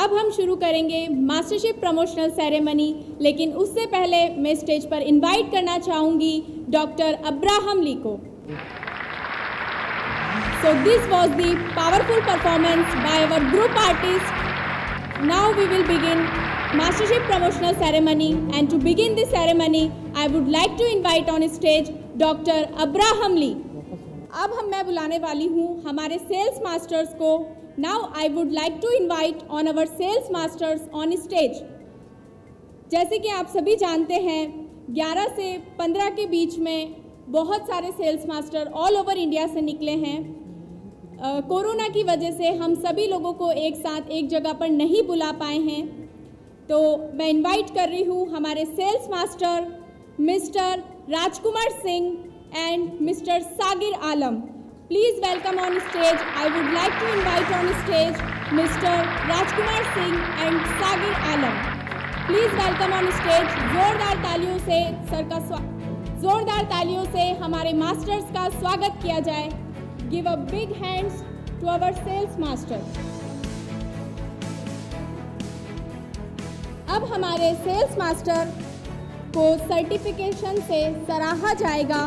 अब हम शुरू करेंगे मास्टरशिप प्रमोशनल सेरेमनी, लेकिन उससे पहले मैं स्टेज पर इनवाइट करना चाहूँगी डॉक्टर अब्राहम ली को। So this was the powerful performance by our group artists. Now we will begin Mastership Promotional Ceremony, and to begin the ceremony, I would like to invite on stage Dr. Abraham Lee. अब मैं बुलाने वाली हूँ हमारे sales masters को। Now I would like to invite on our sales masters on stage. जैसे कि आप सभी जानते हैं 11 से 15 के बीच में बहुत सारे sales master all over India से निकले हैं। कोरोना की वजह से हम सभी लोगों को एक साथ एक जगह पर नहीं बुला पाए हैं, तो मैं इनवाइट कर रही हूँ हमारे sales master mister Rajkumar Singh and mister Sagir Alam. Please welcome on stage. I would like to invite on stage mister Rajkumar Singh and Sagir Alam. Please welcome on stage. जोरदार तालियों से हमारे मास्टर्स का स्वागत किया जाए। Give a big hands to our sales master. अब हमारे सेल्स मास्टर को सर्टिफिकेशन से सराहा जाएगा।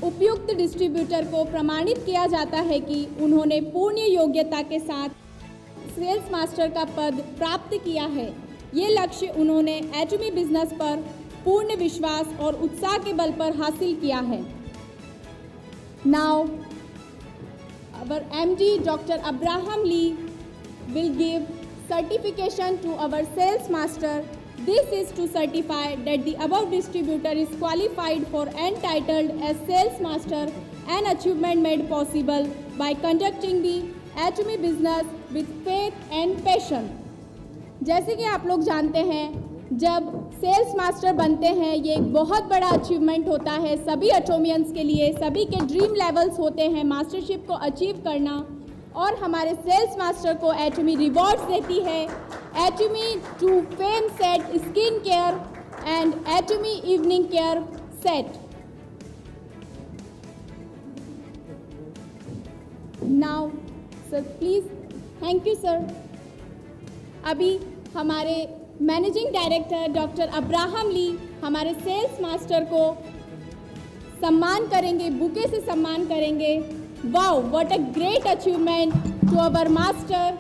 उपयुक्त डिस्ट्रीब्यूटर को प्रमाणित किया जाता है कि उन्होंने पूर्ण योग्यता के साथ सेल्स मास्टर का पद प्राप्त किया है। ये लक्ष्य उन्होंने एटमी बिजनेस पर पूर्ण विश्वास और उत्साह के बल पर हासिल किया है। Now, our MD Dr. Abraham Lee will give certification to our sales master. This is to certify that the above distributor is qualified for entitled as sales master, an achievement made possible by conducting the Atomy business with faith and passion. जैसे कि आप लोग जानते हैं, जब sales master बनते हैं ये एक बहुत बड़ा अचीवमेंट होता है सभी एटोमियंस के लिए। सभी के ड्रीम लेवल्स होते हैं मास्टरशिप को अचीव करना, और हमारे सेल्स मास्टर को एटमी रिवॉर्ड्स देती है। Atomy two fame set skin care and Atomy evening care set. Now sir please, thank you sir. अभी हमारे managing director doctor Abraham Lee हमारे सेल्स मास्टर को सम्मान करेंगे, बुके से सम्मान करेंगे। Wow, what a great achievement to our master.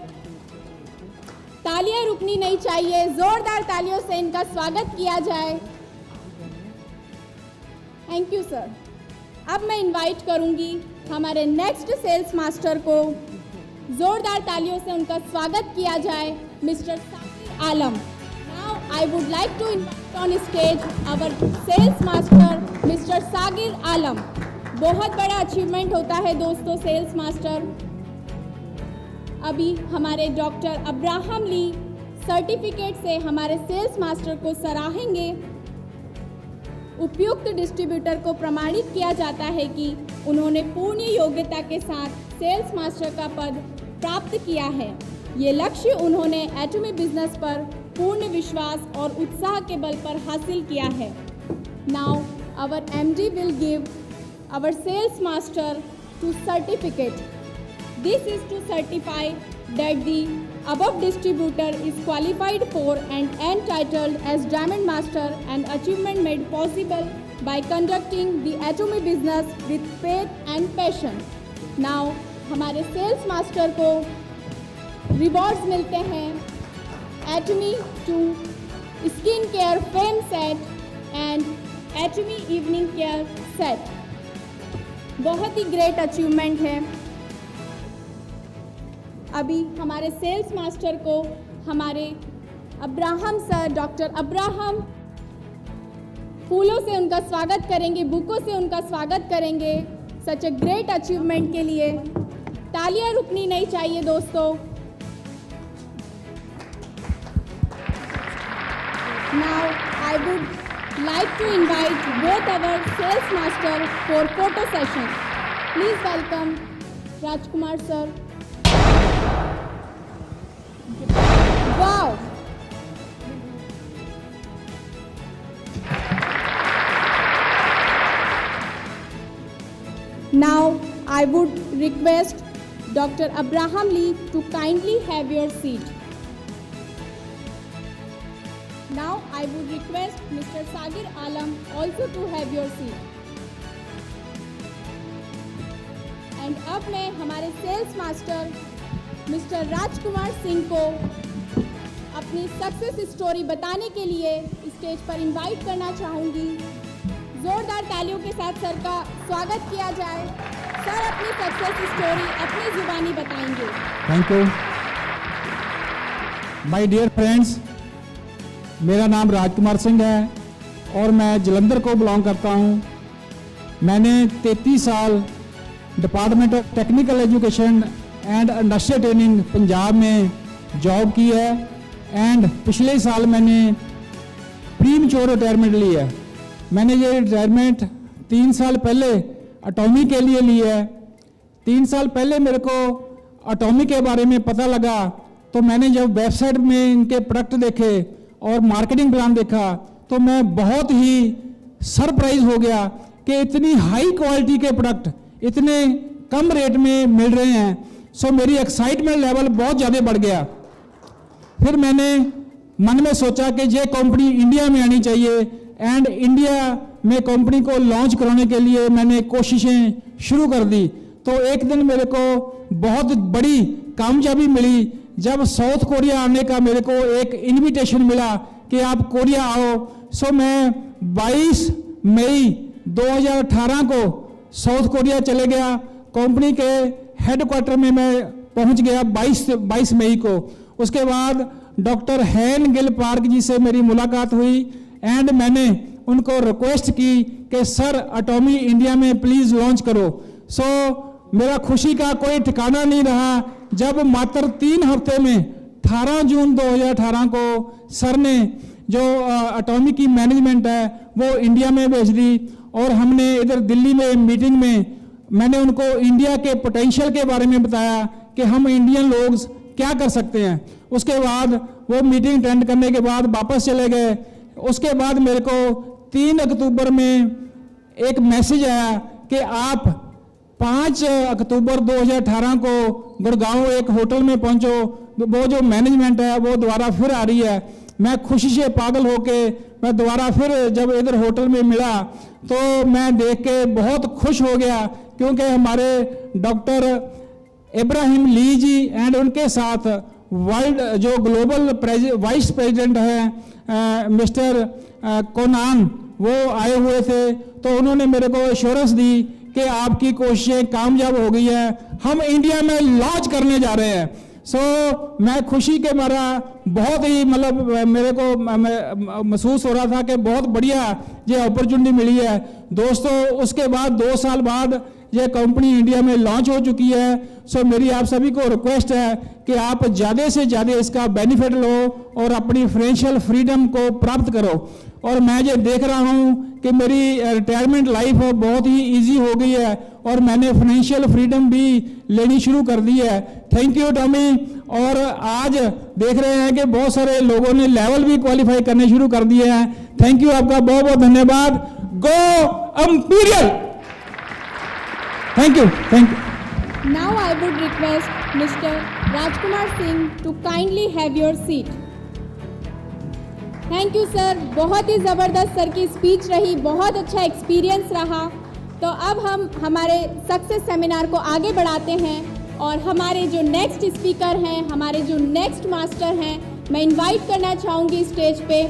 तालियां रुकनी नहीं चाहिए, जोरदार तालियों से इनका स्वागत किया जाए। Thank you sir. अब मैं इनवाइट करूंगी हमारे नेक्स्ट सेल्स मास्टर को। जोरदार तालियों से उनका स्वागत किया जाए, mister Sagir Alam. I would like to invite on stage our sales master Mr. सागिर आलम। बहुत बड़ा अचीवमेंट होता है दोस्तों सेल्स मास्टर। अभी हमारे डॉक्टर अब्राहम ली सर्टिफिकेट से हमारे सेल्स मास्टर को सराहेंगे। उपयुक्त डिस्ट्रीब्यूटर को प्रमाणित किया जाता है कि उन्होंने पूर्ण योग्यता के साथ सेल्स मास्टर का पद प्राप्त किया है। ये लक्ष्य उन्होंने एटमी बिजनेस पर पूर्ण विश्वास और उत्साह के बल पर हासिल किया है। Now our MD will give our sales master to certificate. This is to certify that the above distributor is qualified for and entitled as diamond master, an achievement made possible by conducting the atomy business with faith and passion. Now हमारे sales master को rewards मिलते हैं। Atomy two skin care fame set and Atomy evening care set. बहुत ही great achievement है। अभी हमारे sales master को हमारे अब्राहम सर डॉक्टर अब्राहम फूलों से उनका स्वागत करेंगे, बुकों से उनका स्वागत करेंगे सच ए ग्रेट अचीवमेंट के लिए। तालियां रुकनी नहीं चाहिए दोस्तों। Now I would like to invite both our sales master for photo session. Please welcome Rajkumar sir. Wow. Now I would request Dr. Abraham Lee to kindly have your seat. Now I would request Mr. Sagir Alam also to have your seat. And अब मैं हमारे sales master mister Rajkumar Singh को अपनी success story बताने के लिए stage पर invite करना चाहूँगी। जोरदार तालियों के साथ सर का स्वागत किया जाए। सर अपनी सक्सेस स्टोरी अपनी जुबानी बताएंगे। Thank you. My dear friends, मेरा नाम राजकुमार सिंह है और मैं जलंधर को बिलोंग करता हूँ। मैंने 33 साल department of technical education and industrial training Punjab में जॉब की है एंड पिछले साल मैंने प्रीमच्योर रिटायरमेंट ली है। मैंने ये रिटायरमेंट 3 साल पहले एटॉमी के लिए ली है। 3 साल पहले मेरे को एटॉमी के बारे में पता लगा तो मैंने जब वेबसाइट में इनके प्रोडक्ट देखे और मार्केटिंग प्लान देखा तो मैं बहुत ही सरप्राइज हो गया कि इतनी हाई क्वालिटी के प्रोडक्ट इतने कम रेट में मिल रहे हैं। सो मेरी एक्साइटमेंट लेवल बहुत ज़्यादा बढ़ गया। फिर मैंने मन में सोचा कि ये कंपनी इंडिया में आनी चाहिए एंड इंडिया में कंपनी को लॉन्च कराने के लिए मैंने कोशिशें शुरू कर दी। तो एक दिन मेरे को बहुत बड़ी कामयाबी मिली जब साउथ कोरिया आने का मेरे को एक इनविटेशन मिला कि आप कोरिया आओ। सो मैं 22 मई 2018 को साउथ कोरिया चले गया। कंपनी के हेडक्वार्टर में मैं पहुंच गया 22 मई को। उसके बाद डॉक्टर हैन गिल पार्क जी से मेरी मुलाकात हुई एंड मैंने उनको रिक्वेस्ट की कि सर एटॉमी इंडिया में प्लीज़ लॉन्च करो। सो मेरा खुशी का कोई ठिकाना नहीं रहा जब मात्र 3 हफ्ते में 18 जून 2018 को सर ने जो एटॉमी की मैनेजमेंट है वो इंडिया में भेज दी और हमने इधर दिल्ली में मीटिंग में मैंने उनको इंडिया के पोटेंशियल के बारे में बताया कि हम इंडियन लोग क्या कर सकते हैं। उसके बाद वो मीटिंग अटेंड करने के बाद वापस चले गए। उसके बाद मेरे को 3 अक्टूबर में एक मैसेज आया कि आप 5 अक्टूबर 2018 को गुड़गांव एक होटल में पहुंचो, वो जो मैनेजमेंट है वो दोबारा फिर आ रही है। मैं खुशी से पागल होके मैं दोबारा फिर जब इधर होटल में मिला तो मैं देख के बहुत खुश हो गया क्योंकि हमारे doctor Ibrahim Lee ji and उनके साथ वर्ल्ड जो ग्लोबल वाइस प्रेसिडेंट हैं मिस्टर कोनान वो आए हुए थे। तो उन्होंने मेरे को एश्योरेंस दी कि आपकी कोशिशें कामयाब हो गई है, हम इंडिया में लॉन्च करने जा रहे हैं। सो मैं खुशी के मारा बहुत ही मतलब मेरे को महसूस हो रहा था कि बहुत बढ़िया ये अपॉर्चुनिटी मिली है। दोस्तों उसके बाद 2 साल बाद ये कंपनी इंडिया में लॉन्च हो चुकी है। सो मेरी आप सभी को रिक्वेस्ट है कि आप ज़्यादा से ज़्यादा इसका बेनिफिट लो और अपनी फाइनेंशियल फ्रीडम को प्राप्त करो। और मैं ये देख रहा हूँ कि मेरी रिटायरमेंट लाइफ बहुत ही इजी हो गई है और मैंने फाइनेंशियल फ्रीडम भी लेनी शुरू कर दी है। Thank you Tommy. और आज देख रहे हैं कि बहुत सारे लोगों ने लेवल भी क्वालिफाई करने शुरू कर दिए हैं। थैंक यू, आपका बहुत बहुत धन्यवाद। Go imperial. Thank you, thank you. Now I would request Mr. Rajkumar Singh to kindly have your seat. Thank you sir, बहुत ही ज़बरदस्त सर की स्पीच रही, बहुत अच्छा एक्सपीरियंस रहा। तो अब हम हमारे सक्सेस सेमिनार को आगे बढ़ाते हैं और हमारे जो नेक्स्ट स्पीकर हैं, हमारे जो नेक्स्ट मास्टर हैं, मैं इनवाइट करना चाहूँगी स्टेज पे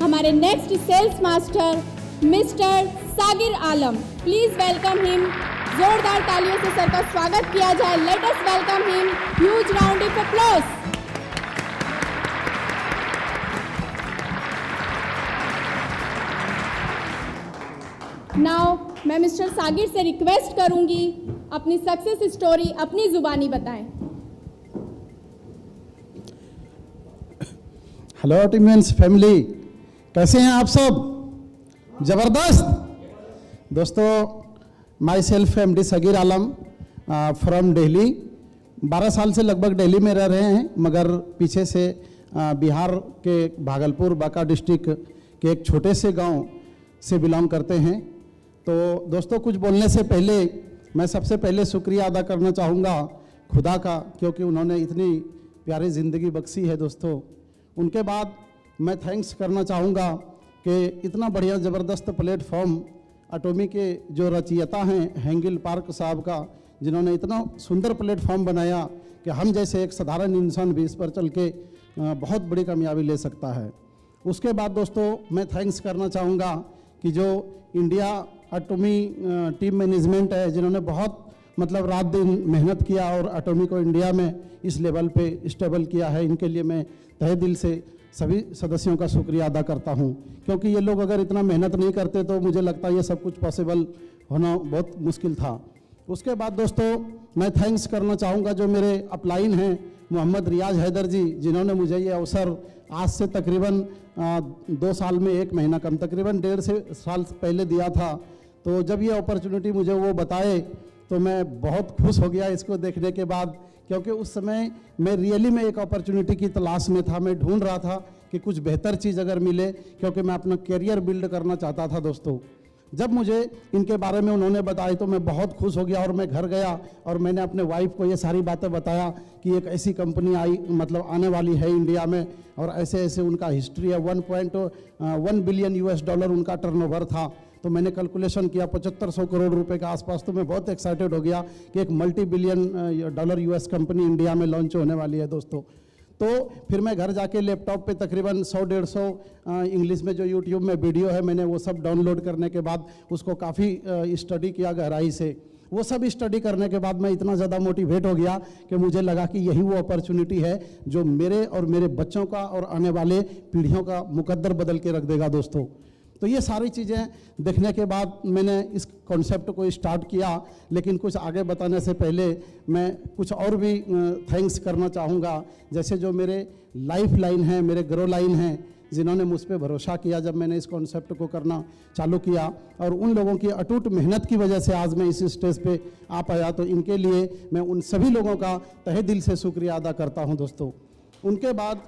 हमारे next sales master mister Sagir Alam. Please welcome him. जोरदार तालियों से सर का स्वागत किया जाए। Let us welcome him. Huge round of applause. Now मैं मिस्टर सागिर से रिक्वेस्ट करूंगी अपनी सक्सेस स्टोरी अपनी जुबानी बताएं। हेलो टीमेंस फैमिली, कैसे हैं आप सब? ज़बरदस्त। दोस्तों, myself M D Sagir Alam from Delhi. 12 साल से लगभग दिल्ली में रह रहे हैं, मगर पीछे से बिहार के भागलपुर बांका डिस्ट्रिक्ट के एक छोटे से गांव से बिलोंग करते हैं। तो दोस्तों, कुछ बोलने से पहले मैं सबसे पहले शुक्रिया अदा करना चाहूँगा खुदा का, क्योंकि उन्होंने इतनी प्यारी ज़िंदगी बख्शी है दोस्तों। उनके बाद मैं थैंक्स करना चाहूँगा कि इतना बढ़िया ज़बरदस्त प्लेटफॉर्म एटॉमी के जो रचयिता हैं हेंगिल पार्क साहब का, जिन्होंने इतना सुंदर प्लेटफॉर्म बनाया कि हम जैसे एक साधारण इंसान भी इस पर चल के बहुत बड़ी कामयाबी ले सकता है। उसके बाद दोस्तों मैं थैंक्स करना चाहूँगा कि जो इंडिया एटॉमी टीम मैनेजमेंट है, जिन्होंने बहुत मतलब रात दिन मेहनत किया और एटॉमी को इंडिया में इस लेवल पे स्टेबल किया है, इनके लिए मैं तहे दिल से सभी सदस्यों का शुक्रिया अदा करता हूं, क्योंकि ये लोग अगर इतना मेहनत नहीं करते तो मुझे लगता है ये सब कुछ पॉसिबल होना बहुत मुश्किल था। उसके बाद दोस्तों मैं थैंक्स करना चाहूँगा जो मेरे अपलाइन हैं मोहम्मद रियाज हैदर जी, जिन्होंने मुझे ये अवसर आज से तकरीबन 2 साल में 1 महीना कम, तकरीबन 1.5 साल पहले दिया था। तो जब ये अपॉर्चुनिटी मुझे वो बताए तो मैं बहुत खुश हो गया इसको देखने के बाद, क्योंकि उस समय मैं रियली में एक अपॉर्चुनिटी की तलाश में था। मैं ढूंढ रहा था कि कुछ बेहतर चीज़ अगर मिले, क्योंकि मैं अपना करियर बिल्ड करना चाहता था दोस्तों। जब मुझे इनके बारे में उन्होंने बताया तो मैं बहुत खुश हो गया और मैं घर गया और मैंने अपने वाइफ को ये सारी बातें बताया कि एक ऐसी कंपनी आई मतलब आने वाली है इंडिया में, और ऐसे ऐसे उनका हिस्ट्री है। 1.1 बिलियन US$ उनका टर्नओवर था। तो मैंने कैलकुलेशन किया 7500 करोड़ रुपए के आसपास। तो मैं बहुत एक्साइटेड हो गया कि एक $multi-billion US कंपनी इंडिया में लॉन्च होने वाली है दोस्तों। तो फिर मैं घर जाके लैपटॉप पे तकरीबन 100-150 इंग्लिश में जो यूट्यूब में वीडियो है, मैंने वो सब डाउनलोड करने के बाद उसको काफ़ी स्टडी किया गहराई से। वो सब स्टडी करने के बाद मैं इतना ज़्यादा मोटिवेट हो गया कि मुझे लगा कि यही वो अपॉर्चुनिटी है जो मेरे और मेरे बच्चों का और आने वाले पीढ़ियों का मुकद्दर बदल के रख देगा दोस्तों। तो ये सारी चीज़ें देखने के बाद मैंने इस कॉन्सेप्ट को स्टार्ट किया। लेकिन कुछ आगे बताने से पहले मैं कुछ और भी थैंक्स करना चाहूँगा, जैसे जो मेरे लाइफ लाइन हैं, मेरे ग्रो लाइन हैं, जिन्होंने मुझ पर भरोसा किया जब मैंने इस कॉन्सेप्ट को करना चालू किया, और उन लोगों की अटूट मेहनत की वजह से आज मैं इस स्टेज पे आ पाया। तो इनके लिए मैं उन सभी लोगों का तहे दिल से शुक्रिया अदा करता हूँ दोस्तों। उनके बाद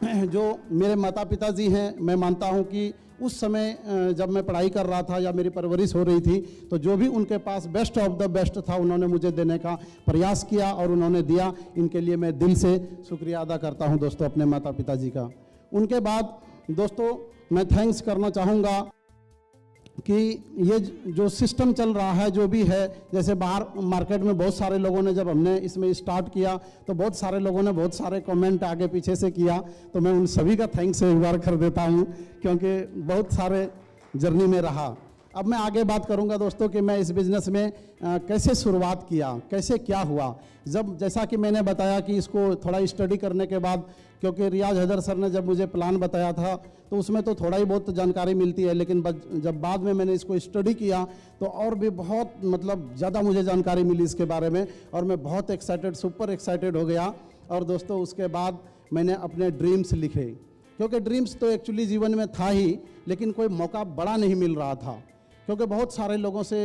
जो मेरे माता पिता जी हैं, मैं मानता हूँ कि उस समय जब मैं पढ़ाई कर रहा था या मेरी परवरिश हो रही थी, तो जो भी उनके पास बेस्ट ऑफ द बेस्ट था उन्होंने मुझे देने का प्रयास किया और उन्होंने दिया। इनके लिए मैं दिल से शुक्रिया अदा करता हूं दोस्तों अपने माता पिता जी का। उनके बाद दोस्तों मैं थैंक्स करना चाहूँगा कि ये जो सिस्टम चल रहा है जो भी है, जैसे बाहर मार्केट में बहुत सारे लोगों ने, जब हमने इसमें स्टार्ट किया तो बहुत सारे लोगों ने बहुत सारे कमेंट आगे पीछे से किया, तो मैं उन सभी का थैंक्स एक बार कर देता हूँ, क्योंकि बहुत सारे जर्नी में रहा। अब मैं आगे बात करूंगा दोस्तों कि मैं इस बिज़नेस में कैसे शुरुआत किया, कैसे क्या हुआ। जब जैसा कि मैंने बताया कि इसको थोड़ा स्टडी करने के बाद, क्योंकि रियाज हैदर सर ने जब मुझे प्लान बताया था तो उसमें तो थोड़ा ही बहुत जानकारी मिलती है, लेकिन जब बाद में मैंने इसको स्टडी किया तो और भी बहुत मतलब ज़्यादा मुझे जानकारी मिली इसके बारे में, और मैं बहुत एक्साइटेड, सुपर एक्साइटेड हो गया। और दोस्तों उसके बाद मैंने अपने ड्रीम्स लिखे, क्योंकि ड्रीम्स तो एक्चुअली जीवन में था ही, लेकिन कोई मौका बड़ा नहीं मिल रहा था। क्योंकि बहुत सारे लोगों से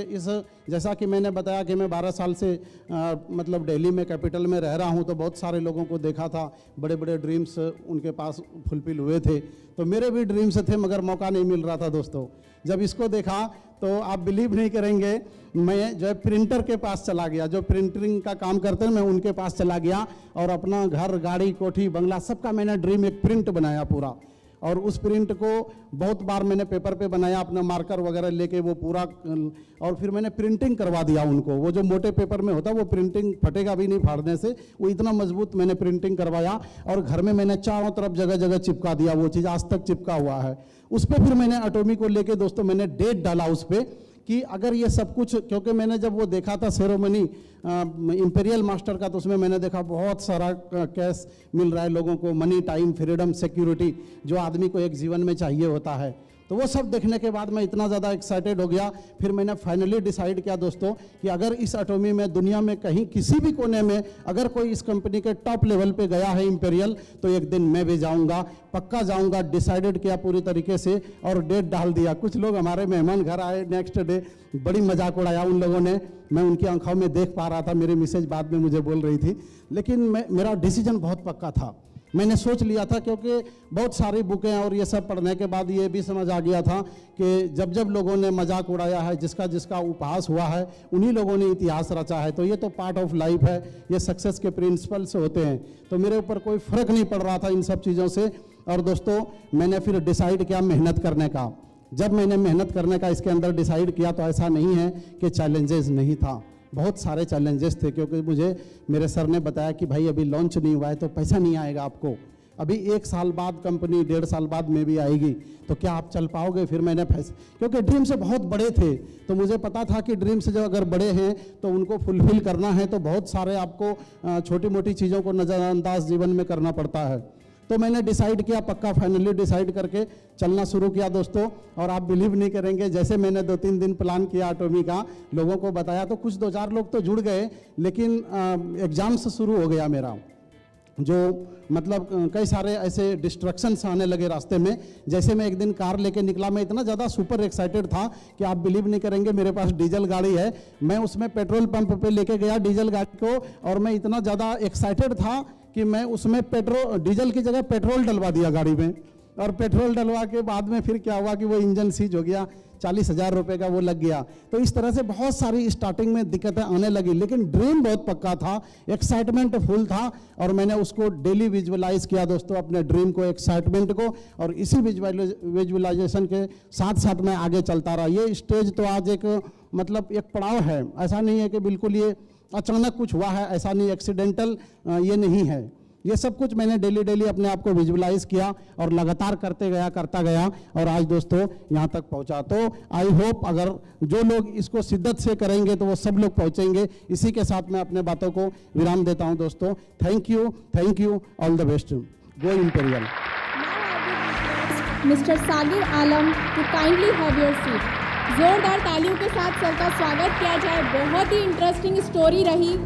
जैसा कि मैंने बताया कि मैं 12 साल से मतलब दिल्ली में कैपिटल में रह रहा हूं, तो बहुत सारे लोगों को देखा था, बड़े बड़े ड्रीम्स उनके पास फुलफिल हुए थे। तो मेरे भी ड्रीम्स थे, मगर मौका नहीं मिल रहा था दोस्तों। जब इसको देखा तो आप बिलीव नहीं करेंगे, मैं जो है प्रिंटर के पास चला गया, जो प्रिंटिंग का काम करते हैं, मैं उनके पास चला गया और अपना घर, गाड़ी, कोठी, बंगला सबका मैंने ड्रीम एक प्रिंट बनाया पूरा। और उस प्रिंट को बहुत बार मैंने पेपर पे बनाया, अपना मार्कर वगैरह लेके वो पूरा, और फिर मैंने प्रिंटिंग करवा दिया उनको। वो जो मोटे पेपर में होता है वो प्रिंटिंग फटेगा भी नहीं फाड़ने से, वो इतना मजबूत मैंने प्रिंटिंग करवाया, और घर में मैंने चारों तरफ जगह जगह चिपका दिया। वो चीज़ आज तक चिपका हुआ है उस पर। फिर मैंने एटॉमी को लेके दोस्तों मैंने डेट डाला उस पर कि अगर ये सब कुछ, क्योंकि मैंने जब वो देखा था सेरेमनी इंपीरियल मास्टर का, तो उसमें मैंने देखा बहुत सारा कैश मिल रहा है लोगों को, मनी, टाइम, फ्रीडम, सिक्योरिटी, जो आदमी को एक जीवन में चाहिए होता है। तो वो सब देखने के बाद मैं इतना ज़्यादा एक्साइटेड हो गया। फिर मैंने फाइनली डिसाइड किया दोस्तों कि अगर इस एटॉमी में दुनिया में कहीं किसी भी कोने में अगर कोई इस कंपनी के टॉप लेवल पे गया है इंपीरियल, तो एक दिन मैं भी जाऊंगा, पक्का जाऊंगा। डिसाइडेड किया पूरी तरीके से और डेट डाल दिया। कुछ लोग हमारे मेहमान घर आए नेक्स्ट डे, बड़ी मजाक उड़ाया उन लोगों ने, मैं उनकी आंखों में देख पा रहा था, मेरी मिसेज बाद में मुझे बोल रही थी, लेकिन मेरा डिसीजन बहुत पक्का था। मैंने सोच लिया था, क्योंकि बहुत सारी बुकें और ये सब पढ़ने के बाद ये भी समझ आ गया था कि जब जब लोगों ने मजाक उड़ाया है, जिसका जिसका उपहास हुआ है, उन्हीं लोगों ने इतिहास रचा है। तो ये तो पार्ट ऑफ लाइफ है, ये सक्सेस के प्रिंसिपल्स होते हैं। तो मेरे ऊपर कोई फ़र्क नहीं पड़ रहा था इन सब चीज़ों से। और दोस्तों, मैंने फिर डिसाइड किया मेहनत करने का। जब मैंने मेहनत करने का इसके अंदर डिसाइड किया, तो ऐसा नहीं है कि चैलेंजेस नहीं था, बहुत सारे चैलेंजेस थे। क्योंकि मुझे मेरे सर ने बताया कि भाई अभी लॉन्च नहीं हुआ है तो पैसा नहीं आएगा आपको, अभी 1 साल बाद कंपनी 1.5 साल बाद में भी आएगी, तो क्या आप चल पाओगे? फिर मैंने क्योंकि ड्रीम से बहुत बड़े थे, तो मुझे पता था कि ड्रीम से जो अगर बड़े हैं तो उनको फुलफिल करना है, तो बहुत सारे आपको छोटी मोटी चीज़ों को नज़रअंदाज जीवन में करना पड़ता है। तो मैंने डिसाइड किया, पक्का फाइनली डिसाइड करके चलना शुरू किया दोस्तों। और आप बिलीव नहीं करेंगे, जैसे मैंने 2-3 दिन प्लान किया एटॉमी का, लोगों को बताया, तो कुछ 2-4 लोग तो जुड़ गए, लेकिन एग्ज़ाम्स शुरू हो गया मेरा, जो मतलब कई सारे ऐसे डिस्ट्रक्शंस आने लगे रास्ते में। जैसे मैं एक दिन कार लेके निकला, मैं इतना ज़्यादा सुपर एक्साइटेड था कि आप बिलीव नहीं करेंगे, मेरे पास डीजल गाड़ी है, मैं उसमें पेट्रोल पंप पे लेके गया डीजल गाड़ी को, और मैं इतना ज़्यादा एक्साइटेड था कि मैं उसमें डीजल की जगह पेट्रोल डलवा दिया गाड़ी में। और पेट्रोल डलवा के बाद में फिर क्या हुआ कि वो इंजन सीज हो गया, 40,000 रुपये का वो लग गया। तो इस तरह से बहुत सारी स्टार्टिंग में दिक्कतें आने लगी, लेकिन ड्रीम बहुत पक्का था, एक्साइटमेंट फुल था, और मैंने उसको डेली विजुअलाइज किया दोस्तों, अपने ड्रीम को, एक्साइटमेंट को, और इसी विजुअलाइजेशन के साथ साथ मैं आगे चलता रहा। ये स्टेज तो आज एक मतलब एक पड़ाव है, ऐसा नहीं है कि बिल्कुल ये अचानक कुछ हुआ है, ऐसा नहीं, एक्सीडेंटल ये नहीं है। ये सब कुछ मैंने डेली अपने आप को विजुअलाइज किया और लगातार करता गया और आज दोस्तों यहाँ तक पहुँचा। तो आई होप अगर जो लोग इसको शिद्दत से करेंगे तो वो सब लोग पहुँचेंगे। इसी के साथ मैं अपने बातों को विराम देता हूँ दोस्तों। Thank you, all the best, go imperial. Mister Sagir Alam to kindly have your seat. जोरदार तालियों के साथ सर का स्वागत किया जाए। बहुत ही इंटरेस्टिंग स्टोरी रही,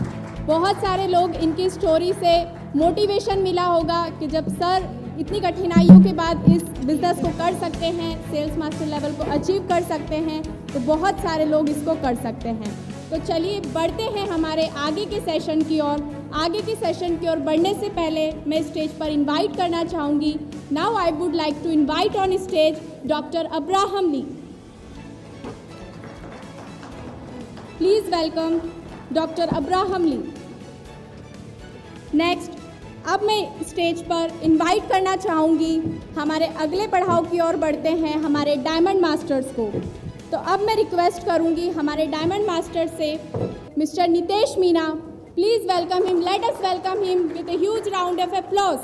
बहुत सारे लोग इनकी स्टोरी से मोटिवेशन मिला होगा कि जब सर इतनी कठिनाइयों के बाद इस बिज़नेस को कर सकते हैं, सेल्स मास्टर लेवल को अचीव कर सकते हैं, तो बहुत सारे लोग इसको कर सकते हैं। तो चलिए बढ़ते हैं हमारे आगे के सेशन की ओर। आगे के सेशन की ओर बढ़ने से पहले मैं स्टेज पर इनवाइट करना चाहूँगी। Now I would like to invite on stage doctor Abraham Lee. Please welcome doctor Abraham Lee. Next, अब मैं स्टेज पर इनवाइट करना चाहूँगी हमारे अगले पड़ाव की ओर बढ़ते हैं हमारे डायमंड मास्टर्स को। तो अब मैं रिक्वेस्ट करूँगी हमारे डायमंड मास्टर से mister Nitesh Meena. Please welcome him, late us welcome him with a huge round of applause.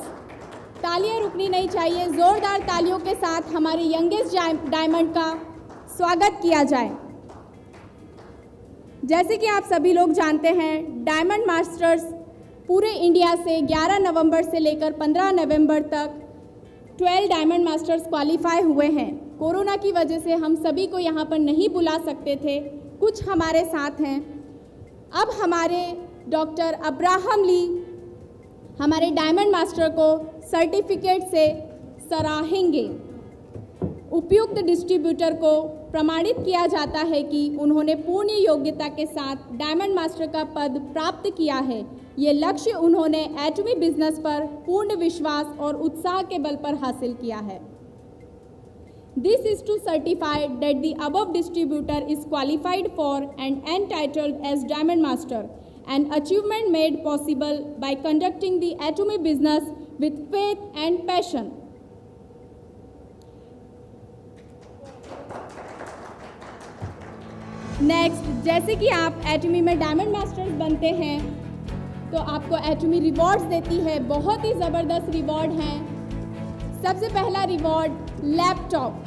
तालियां रुकनी नहीं चाहिए, ज़ोरदार तालियों के साथ हमारे यंगेस्ट डायमंड का स्वागत किया जाए। जैसे कि आप सभी लोग जानते हैं, डायमंड मास्टर्स पूरे इंडिया से 11 नवंबर से लेकर 15 नवंबर तक 12 डायमंड मास्टर्स क्वालिफाई हुए हैं। कोरोना की वजह से हम सभी को यहाँ पर नहीं बुला सकते थे, कुछ हमारे साथ हैं। अब हमारे डॉक्टर अब्राहम ली हमारे डायमंड मास्टर को सर्टिफिकेट से सराहेंगे। उपयुक्त डिस्ट्रीब्यूटर को प्रमाणित किया जाता है कि उन्होंने पूर्ण योग्यता के साथ डायमंड मास्टर का पद प्राप्त किया है। ये लक्ष्य उन्होंने एटमी बिजनेस पर पूर्ण विश्वास और उत्साह के बल पर हासिल किया है। This is to certify that the above distributor is qualified for and entitled as Diamond Master, an achievement made possible by conducting the atomy business with faith and passion. Next, जैसे कि आप एटमी में डायमंड मास्टर्स बनते हैं तो आपको एटमी rewards देती है। बहुत ही ज़बरदस्त रिवॉर्ड हैं। सबसे पहला reward laptop.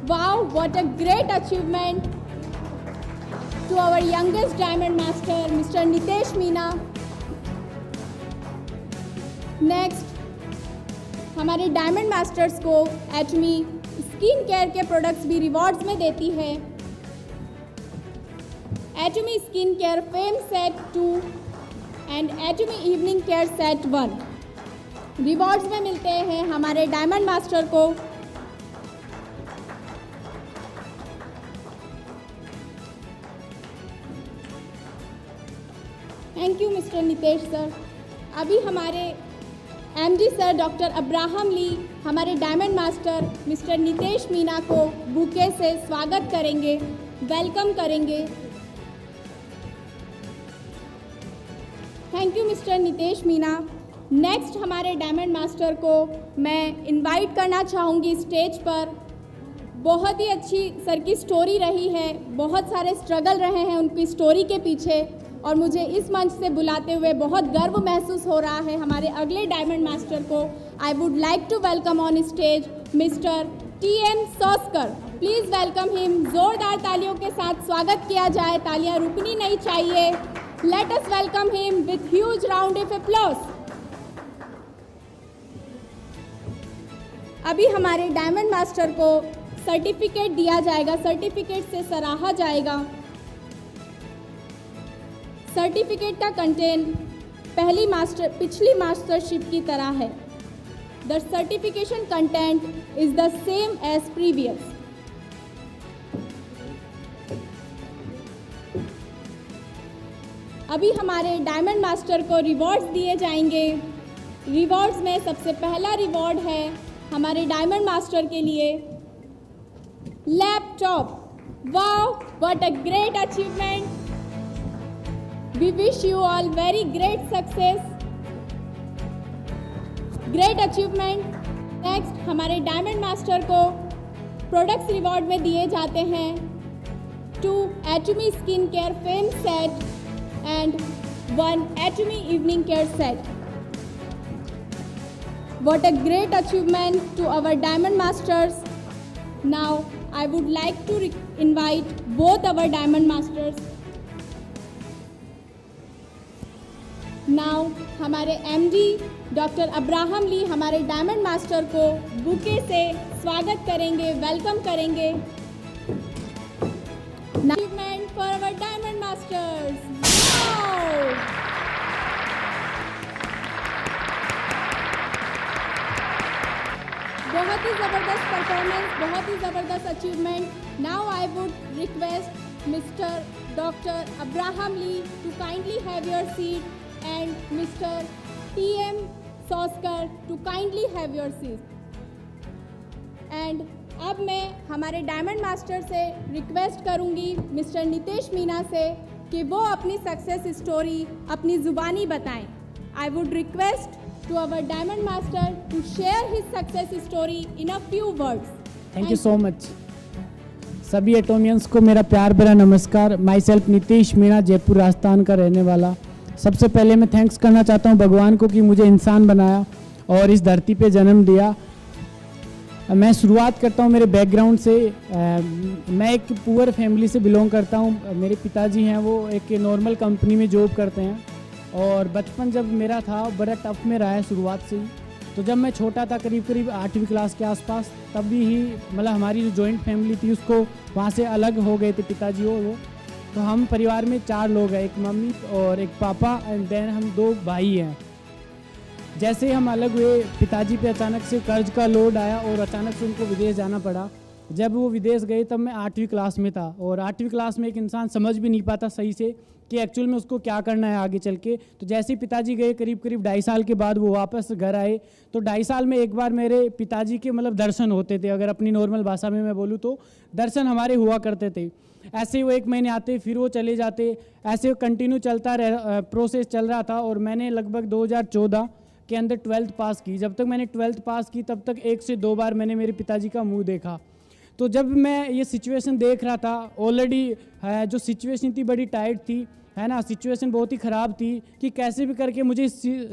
Wow, what a great achievement to our youngest diamond master mister Nitesh Meena. Next, हमारे डायमंड मास्टर्स को एटमी स्किन केयर के प्रोडक्ट्स भी रिवॉर्ड्स में देती है। Atomy skin care fame set 2 and Atomy evening care set 1 rewards में मिलते हैं हमारे डायमंड मास्टर को। Thank you mister Nitesh sir. अभी हमारे MD sir doctor Abraham Lee हमारे diamond master mister Nitesh Meena को बुके से स्वागत करेंगे, वेलकम करेंगे। Thank you mister Nitesh Meena. Next हमारे डायमंड मास्टर को मैं इनवाइट करना चाहूँगी स्टेज पर। बहुत ही अच्छी सर की स्टोरी रही है, बहुत सारे स्ट्रगल रहे हैं उनकी स्टोरी के पीछे, और मुझे इस मंच से बुलाते हुए बहुत गर्व महसूस हो रहा है। हमारे अगले डायमंड मास्टर को I would like to welcome on stage mister TM सॉस्कर। Please welcome him. ज़ोरदार तालियों के साथ स्वागत किया जाए, तालियां रुकनी नहीं चाहिए। Late us welcome him with huge round of applause. अभी हमारे डायमंड मास्टर को सर्टिफिकेट दिया जाएगा, सर्टिफिकेट से सराहा जाएगा। सर्टिफिकेट का कंटेंट पिछली मास्टरशिप की तरह है। The certification content is the same as previous. अभी हमारे डायमंड मास्टर को रिवॉर्ड्स दिए जाएंगे। रिवॉर्ड्स में सबसे पहला रिवॉर्ड है हमारे डायमंड मास्टर के लिए laptop. Wow, what a great achievement. We wish you all very great success, great achievement. Next हमारे डायमंड मास्टर को प्रोडक्ट्स रिवॉर्ड में दिए जाते हैं 2 Atomy skin care fame set and 1 Atomy evening care set. What a great achievement to our diamond masters. Now I would like to invite both our diamond masters. Now हमारे MD doctor Abraham Lee हमारे diamond master को bouquet से स्वागत करेंगे, welcome करेंगे। Achievement for our diamond masters. Wow! बहुत ही ज़बरदस्त परफॉर्मेंस, बहुत ही ज़बरदस्त achievement. Now I would request mister doctor Abraham Lee to kindly have your seat and mister TM सॉस्कर to kindly have your seat. And अब मैं हमारे डायमंड मास्टर से रिक्वेस्ट करूंगी मिस्टर नितेश मीना से कि वो अपनी सक्सेस स्टोरी अपनी ज़ुबानी बताएं। I would request to our diamond master to share his success story in a few words. Thank you so much. सभी एटोमियंस को मेरा प्यार भरा नमस्कार। माई सेल्फ नितेश मीना, जयपुर राजस्थान का रहने वाला। सबसे पहले मैं थैंक्स करना चाहता हूँ भगवान को कि मुझे इंसान बनाया और इस धरती पे जन्म दिया। मैं शुरुआत करता हूँ मेरे बैकग्राउंड से। मैं एक पुअर फैमिली से बिलोंग करता हूँ। मेरे पिताजी हैं वो एक नॉर्मल कंपनी में जॉब करते हैं, और बचपन जब मेरा था बड़ा टफ में रहा है शुरुआत से ही। तो जब मैं छोटा था करीब 8वीं क्लास के आसपास, तभी ही मतलब हमारी जो जॉइंट फैमिली थी उसको वहाँ से अलग हो गए थे पिताजी और वो। तो हम परिवार में 4 लोग हैं, एक मम्मी और एक पापा एंड देन हम 2 भाई हैं। जैसे हम अलग हुए पिताजी पे अचानक से कर्ज का लोड आया और अचानक से उनको विदेश जाना पड़ा। जब वो विदेश गए तब मैं 8वीं क्लास में था, और 8वीं क्लास में एक इंसान समझ भी नहीं पाता सही से कि एक्चुअल में उसको क्या करना है आगे चल के। तो जैसे ही पिताजी गए करीब 2.5 साल के बाद वो वापस घर आए, तो 2.5 साल में एक बार मेरे पिताजी के मतलब दर्शन होते थे। अगर अपनी नॉर्मल भाषा में मैं बोलूँ तो दर्शन हमारे हुआ करते थे। ऐसे वो 1 महीने आते फिर वो चले जाते, ऐसे कंटिन्यू चलता प्रोसेस चल रहा था। और मैंने लगभग 2014 के अंदर 12th पास की। जब तक मैंने 12th पास की तब तक 1 से 2 बार मैंने मेरे पिताजी का मुँह देखा। तो जब मैं ये सिचुएशन देख रहा था, ऑलरेडी जो सिचुएशन थी बड़ी टाइट थी, है ना, सिचुएशन बहुत ही ख़राब थी कि कैसे भी करके मुझे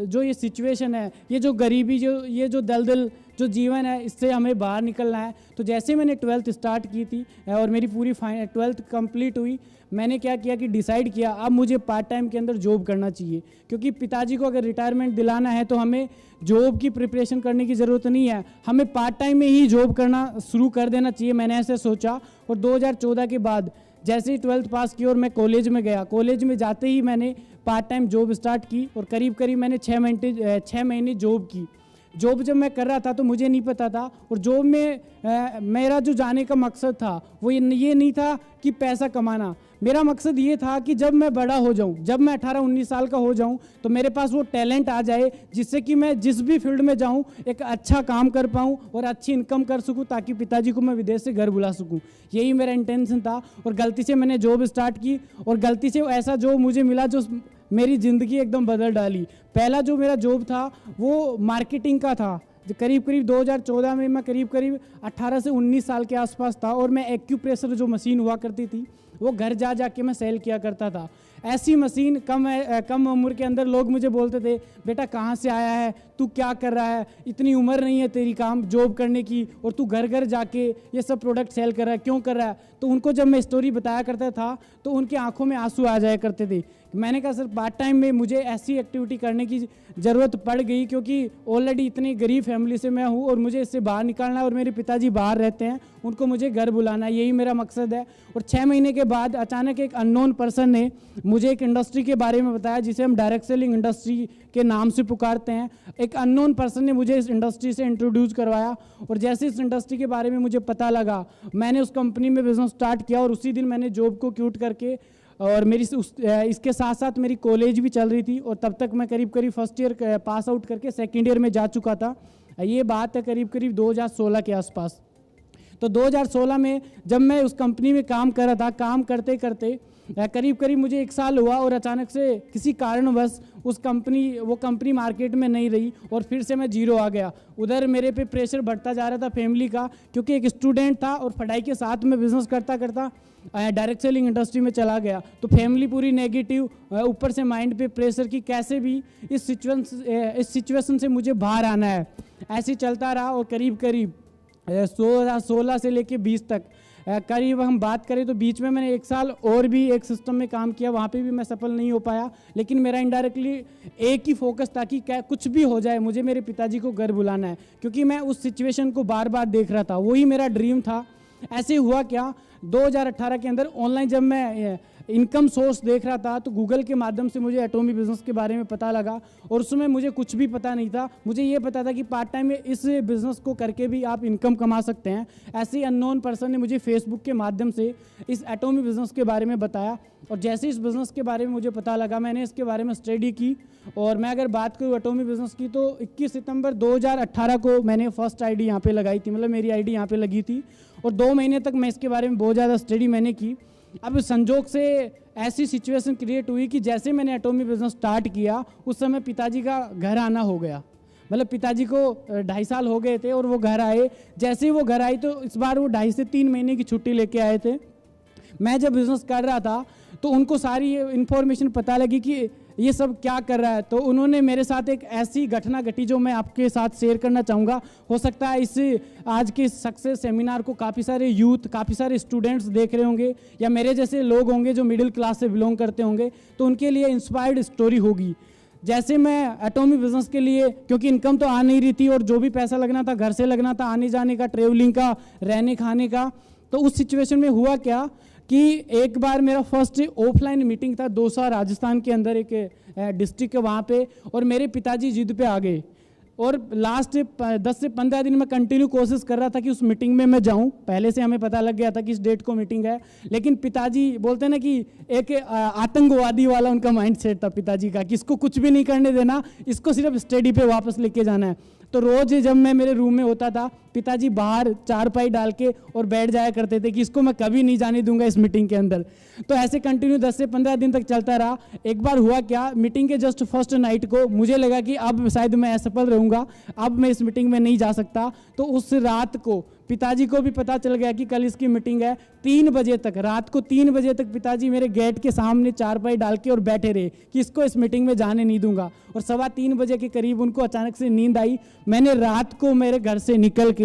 जो ये सिचुएशन है, ये जो गरीबी, ये जो दलदल जो जीवन है, इससे हमें बाहर निकलना है। तो जैसे मैंने 12th स्टार्ट की थी और मेरी पूरी 12th कंप्लीट हुई, मैंने क्या किया कि डिसाइड किया अब मुझे पार्ट टाइम के अंदर जॉब करना चाहिए, क्योंकि पिताजी को अगर रिटायरमेंट दिलाना है तो हमें जॉब की प्रिपरेशन करने की ज़रूरत नहीं है, हमें पार्ट टाइम में ही जॉब करना शुरू कर देना चाहिए। मैंने ऐसे सोचा और 2014 के बाद जैसे ही 12th पास की और मैं कॉलेज में गया, कॉलेज में जाते ही मैंने पार्ट टाइम जॉब स्टार्ट की और करीब मैंने 6 महीने जॉब की। जॉब जब मैं कर रहा था तो मुझे नहीं पता था, और जॉब में मेरा जो जाने का मकसद था वो ये नहीं था कि पैसा कमाना। मेरा मकसद ये था कि जब मैं बड़ा हो जाऊं, जब मैं 18-19 साल का हो जाऊं, तो मेरे पास वो टैलेंट आ जाए जिससे कि मैं जिस भी फील्ड में जाऊं एक अच्छा काम कर पाऊं और अच्छी इनकम कर सकूं, ताकि पिताजी को मैं विदेश से घर बुला सकूं। यही मेरा इंटेंशन था। और गलती से मैंने जॉब स्टार्ट की और गलती से ऐसा जॉब मुझे मिला जो मेरी ज़िंदगी एकदम बदल डाली। पहला जो मेरा जॉब था वो मार्केटिंग का था। करीब 2014 में मैं करीब 18 से 19 साल के आसपास था और मैं एक्यूप्रेशर जो मशीन हुआ करती थी वो घर जा जा के मैं सेल किया करता था। ऐसी मशीन कम उम्र के अंदर लोग मुझे बोलते थे, बेटा कहाँ से आया है, तू क्या कर रहा है, इतनी उम्र नहीं है तेरी काम जॉब करने की और तू घर घर जाके ये सब प्रोडक्ट सेल कर रहा है, क्यों कर रहा है। तो उनको जब मैं स्टोरी बताया करता था तो उनकी आंखों में आंसू आ जाया करते थे। मैंने कहा सर पार्ट टाइम में मुझे ऐसी एक्टिविटी करने की ज़रूरत पड़ गई, क्योंकि ऑलरेडी इतनी गरीब फैमिली से मैं हूँ और मुझे इससे बाहर निकालना है और मेरे पिताजी बाहर रहते हैं, उनको मुझे घर बुलाना है, यही मेरा मकसद है। और 6 महीने के बाद अचानक एक अननोन पर्सन ने मुझे एक इंडस्ट्री के बारे में बताया जिसे हम डायरेक्ट सेलिंग इंडस्ट्री के नाम से पुकारते हैं। एक अननोन पर्सन ने मुझे इस इंडस्ट्री से इंट्रोड्यूस करवाया और जैसे इस इंडस्ट्री के बारे में मुझे पता लगा, मैंने उस कंपनी में बिजनेस स्टार्ट किया और उसी दिन मैंने जॉब को क्विट करके, और मेरी इसके साथ साथ मेरी कॉलेज भी चल रही थी और तब तक मैं करीब फर्स्ट ईयर पास आउट करके सेकेंड ईयर में जा चुका था। ये बात है करीब 2016 के आसपास। तो 2016 में जब मैं उस कंपनी में काम कर रहा था, काम करते करते करीब मुझे 1 साल हुआ और अचानक से किसी कारणवश वो कंपनी मार्केट में नहीं रही और फिर से मैं जीरो आ गया। उधर मेरे पे प्रेशर बढ़ता जा रहा था फैमिली का, क्योंकि एक स्टूडेंट था और पढ़ाई के साथ में बिजनेस करता करता डायरेक्ट सेलिंग इंडस्ट्री में चला गया। तो फैमिली पूरी नेगेटिव, ऊपर से माइंड पे प्रेशर कि कैसे भी इस सिचुएशन से मुझे बाहर आना है। ऐसे ही चलता रहा और करीब 16 से लेके 20 तक करीब हम बात करें तो बीच में मैंने 1 साल और भी एक सिस्टम में काम किया, वहाँ पे भी मैं सफल नहीं हो पाया। लेकिन मेरा इनडायरेक्टली एक ही फोकस था कि क्या कुछ भी हो जाए मुझे मेरे पिताजी को घर बुलाना है, क्योंकि मैं उस सिचुएशन को बार बार देख रहा था, वही मेरा ड्रीम था। ऐसे हुआ क्या, 2018 के अंदर ऑनलाइन जब मैं इनकम सोर्स देख रहा था तो गूगल के माध्यम से मुझे एटॉमी बिजनेस के बारे में पता लगा और उसमें मुझे कुछ भी पता नहीं था। मुझे ये पता था कि पार्ट टाइम में इस बिज़नेस को करके भी आप इनकम कमा सकते हैं। ऐसे ही अननोन पर्सन ने मुझे फेसबुक के माध्यम से इस एटॉमी बिजनेस के बारे में बताया और जैसे इस बिज़नेस के बारे में मुझे पता लगा मैंने इसके बारे में स्टडी की। और मैं अगर बात करूँ एटॉमी बिजनेस की तो 21 सितंबर 2018 को मैंने फर्स्ट आईडी यहाँ पे लगाई थी, मतलब मेरी आईडी यहाँ पे लगी थी और 2 महीने तक मैं इसके बारे में बहुत ज़्यादा स्टडी मैंने की। अब संजोग से ऐसी सिचुएशन क्रिएट हुई कि जैसे मैंने एटॉमी बिजनेस स्टार्ट किया उस समय पिताजी का घर आना हो गया, मतलब पिताजी को 2.5 साल हो गए थे और वो घर आए। जैसे ही वो घर आई तो इस बार वो 2.5 से 3 महीने की छुट्टी लेके आए थे। मैं जब बिज़नेस कर रहा था तो उनको सारी इन्फॉर्मेशन पता लगी कि ये सब क्या कर रहा है, तो उन्होंने मेरे साथ एक ऐसी घटना घटी जो मैं आपके साथ शेयर करना चाहूँगा। हो सकता है इस आज के सक्सेस सेमिनार को काफ़ी सारे यूथ, काफ़ी सारे स्टूडेंट्स देख रहे होंगे या मेरे जैसे लोग होंगे जो मिडिल क्लास से बिलोंग करते होंगे, तो उनके लिए इंस्पायर्ड स्टोरी होगी। जैसे मैं एटॉमी बिजनेस के लिए, क्योंकि इनकम तो आ नहीं रही थी और जो भी पैसा लगना था घर से लगना था, आने जाने का, ट्रेवलिंग का, रहने खाने का, तो उस सिचुएशन में हुआ क्या कि एक बार मेरा फर्स्ट ऑफलाइन मीटिंग था दौसा राजस्थान के अंदर एक डिस्ट्रिक्ट है वहाँ पे, और मेरे पिताजी जिद पे आ गए और लास्ट 10 से 15 दिन में कंटिन्यू कोशिश कर रहा था कि उस मीटिंग में मैं जाऊं। पहले से हमें पता लग गया था कि इस डेट को मीटिंग है, लेकिन पिताजी बोलते हैं ना कि एक आतंकवादी वाला उनका माइंड सेट था पिताजी का कि इसको कुछ भी नहीं करने देना, इसको सिर्फ स्टडी पे वापस लेके जाना है। तो रोज़ जब मैं मेरे रूम में होता था पिताजी बाहर चारपाई डाल के और बैठ जाया करते थे कि इसको मैं कभी नहीं जाने दूंगा इस मीटिंग के अंदर। तो ऐसे कंटिन्यू 10 से 15 दिन तक चलता रहा। एक बार हुआ क्या, मीटिंग के जस्ट फर्स्ट नाइट को मुझे लगा कि अब शायद मैं असफल रहूँगा, अब मैं इस मीटिंग में नहीं जा सकता। तो उस रात को पिताजी को भी पता चल गया कि कल इसकी मीटिंग है। 3 बजे तक, रात को 3 बजे तक पिताजी मेरे गेट के सामने चारपाई डाल के और बैठे रहे कि इसको इस मीटिंग में जाने नहीं दूंगा। और 2:15 बजे के करीब उनको अचानक से नींद आई। मैंने रात को मेरे घर से निकल के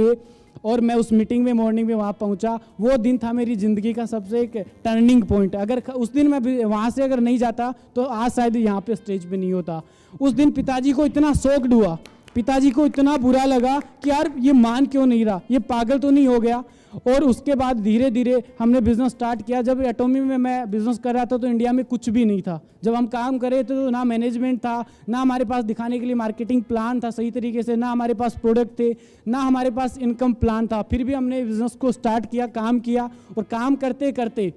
और मैं उस मीटिंग में मॉर्निंग में वहाँ पहुँचा। वो दिन था मेरी ज़िंदगी का सबसे एक टर्निंग पॉइंट। अगर उस दिन मैं वहाँ से अगर नहीं जाता तो आज शायद यहाँ पे स्टेज पे नहीं होता। उस दिन पिताजी को इतना शॉक्ड हुआ, पिताजी को इतना बुरा लगा कि यार ये मान क्यों नहीं रहा, ये पागल तो नहीं हो गया। और उसके बाद धीरे धीरे हमने बिज़नेस स्टार्ट किया। जब एटॉमी में मैं बिज़नेस कर रहा था तो इंडिया में कुछ भी नहीं था। जब हम काम कर रहे थे तो ना मैनेजमेंट था, ना हमारे पास दिखाने के लिए मार्केटिंग प्लान था सही तरीके से, ना हमारे पास प्रोडक्ट थे, ना हमारे पास इनकम प्लान था। फिर भी हमने बिज़नेस को स्टार्ट किया, काम किया और काम करते करते